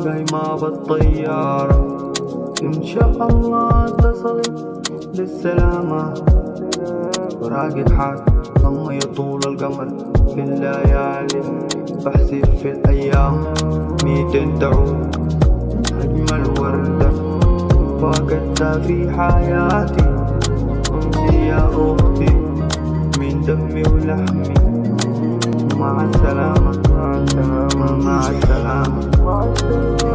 قايمة بالطيارة، إن شاء الله تصلي للسلامة. وراقد حال لما يطول القمر في الليالي، بحسب في الأيام 200 تعود أجمل وردة فقدتها في حياتي. انتي يا أختي من دمي ولحمي، مع السلامة مع السلامة مع السلامة.